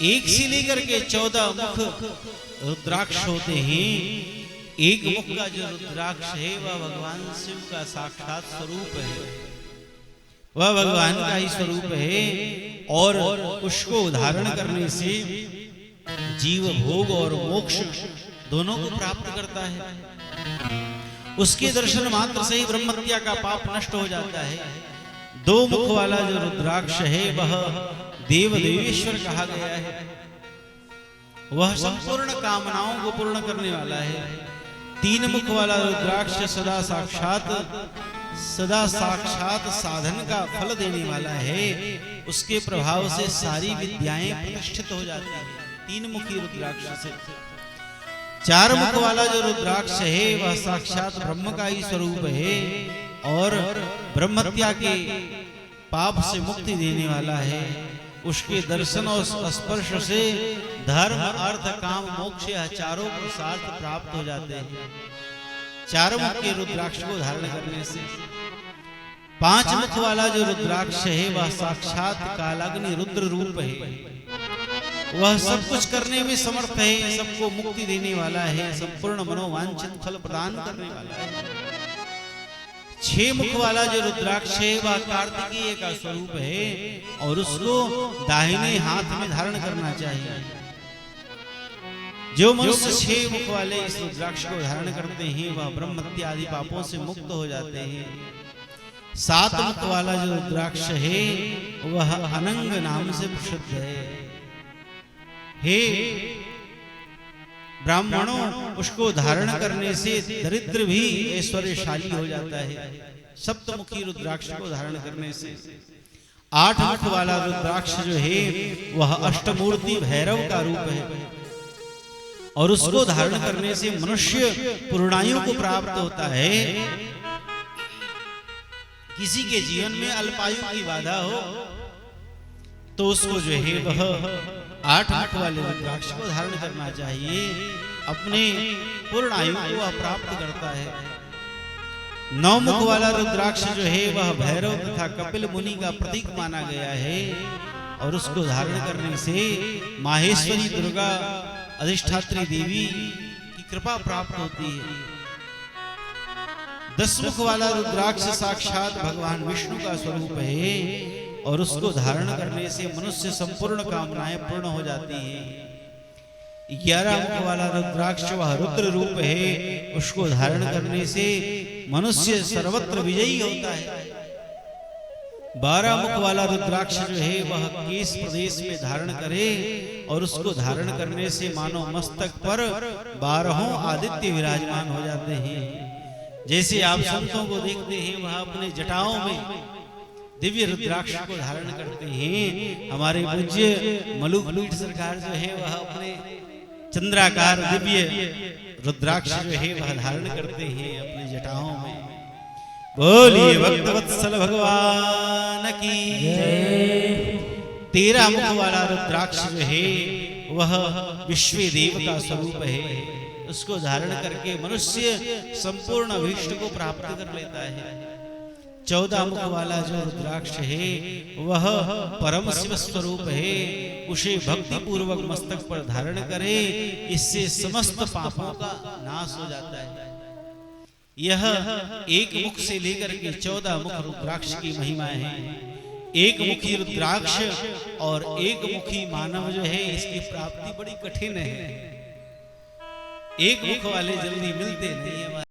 एक से लेकर के 14 मुख रुद्राक्ष होते हैं। एक मुख का जो रुद्राक्ष है वह भगवान शिव का साक्षात स्वरूप है, वह भगवान का ही स्वरूप है। और उसको धारण करने से जीव भोग और मोक्ष दोनों को प्राप्त करता है। उसके दर्शन मात्र से ही ब्रह्महत्या का पाप नष्ट हो जाता है। 2 मुख वाला जो रुद्राक्ष है वह देव देवेश्वर कहा गया है। वह संपूर्ण कामनाओं को पूर्ण करने वाला है। 3 मुख वाला रुद्राक्ष सदा साक्षात साधन का फल देने वाला है। उसके प्रभाव से सारी विद्याएं प्रतिष्ठित हो जाती हैं 3 मुखी रुद्राक्ष से। 4 मुख वाला जो रुद्राक्ष है वह साक्षात ब्रह्म का ही स्वरूप है और ब्रह्महत्या के पाप से मुक्ति देने वाला है। उसके दर्शन और स्पर्श से धर्म अर्थ काम मोक्ष चारों पुरुषार्थ प्राप्त हो जाते हैं 4 मुख के रुद्राक्ष को धारण करने से। 5 मुख वाला जो रुद्राक्ष है वह साक्षात कालाग्नि रुद्र रूप है। वह सब कुछ करने में समर्थ है, सबको मुक्ति देने वाला है, संपूर्ण मनोवांछित फल प्रदान करने वाला है। 6 मुख वाला जो रुद्राक्ष है वह कार्तिकेय का स्वरूप है और उसको दाहिने हाथ में धारण करना चाहिए। जो मनुष्य 6 मुख वाले इस रुद्राक्ष को धारण करते हैं वह ब्रह्महत्या आदि पापों से मुक्त हो जाते हैं। 7 मुख वाला जो रुद्राक्ष है वह अनंग नाम से प्रसिद्ध है। हे ब्राह्मणों, उसको धारण करने से दरिद्र भी ऐश्वर्यशाली हो जाता है। सप्तमुखी रुद्राक्ष को धारण करने से। 8 मुख वाला रुद्राक्ष जो है वह अष्टमूर्ति भैरव का रूप है और उसको धारण करने से मनुष्य पूर्णायु को प्राप्त होता है। किसी के जीवन में अल्पायु की बाधा हो तो उसको जो है वह 8 मुख वाले रुद्राक्ष को धारण करना चाहिए, अपने पूर्ण आयु को प्राप्त करता है। 9 मुख वाला रुद्राक्ष जो है वह भैरव तथा कपिल मुनि का प्रतीक माना गया है और उसको धारण करने से माहेश्वरी दुर्गा अधिष्ठात्री देवी की कृपा प्राप्त होती है। 10 मुख वाला रुद्राक्ष साक्षात भगवान विष्णु का स्वरूप है और उसको धारण करने से मनुष्य संपूर्ण कामनाएं पूर्ण हो जाती हैं। 11 मुख वाला रुद्राक्ष वह रुद्र रूप है, उसको धारण करने से मनुष्य सर्वत्र विजयी होता है। 12 मुख वाला रुद्राक्ष जो है वह केश प्रदेश में धारण करे और उसको धारण करने से मानो मस्तक पर 12 आदित्य विराजमान हो जाते हैं। जैसे आप संतों को देखते हैं वह अपने जटाओं में दिव्य रुद्राक्ष को धारण करते हैं। हमारे पूज्य मलुक पीठ सरकार जो है वह अपने चंद्राकार दिव्य रुद्राक्ष जो है वह धारण करते हैं अपने जटाओं में। बोलिए भक्तवत्सल भगवान की जय। 13 मुख वाला रुद्राक्ष जो है वह विश्व देव का स्वरूप है, उसको धारण करके मनुष्य संपूर्ण अभीष्ट को प्राप्त कर लेता है। 14 मुख वाला जो रुद्राक्ष है वह परम शिव स्वरूप है, उसे भक्ति पूर्वक मस्तक पर धारण करे, इससे समस्त पापों का नाश हो जाता है। यह एक मुख से लेकर के 14 मुख रुद्राक्ष की महिमा है। एक मुखी रुद्राक्ष और एक मुखी मानव जो है इसकी प्राप्ति बड़ी कठिन है। एक मुख वाले जल्दी मिलते नहीं है।